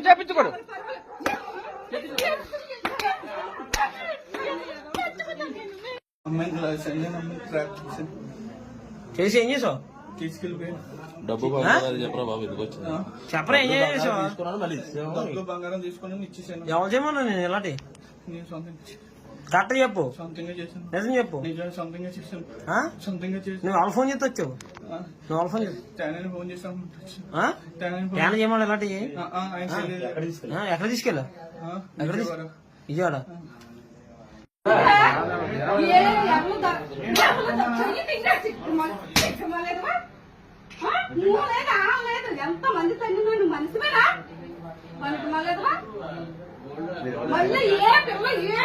చెప్పించుకోడు చేసి ఏం చేసావు? తీసుకెళ్ళిపోయాను. డబ్బు చెప్పరా బాబు, ఎందుకు వచ్చింది చెప్పరా? ఏం చేసావు? డబ్బులు బంగారం తీసుకొని ఇచ్చేసాను. ఎవరు చేయమన్నా నేను ఇలాంటి నేను సొంతంగా కరెక్ట్ చెప్పు. సొంతంగా చేశాను. నిజం చెప్పు. నిజంగా సొంతంగా చేశాను. సొంతంగా చేశాను. నువ్వు వాళ్ళ ఫోన్ చేస్తే వచ్చావు. నువ్వు వాళ్ళ ఫోన్ చేసి టానని ఫోన్ చేసాను. ట్యాన్ చేయమని ఇలాంటి ఎక్కడ తీసుకెళ్ళా? విజయవాడ. ఎంత మంది తల్లి మనిషిమేనా మళ్ళీ ఏ పిల్ల ఏ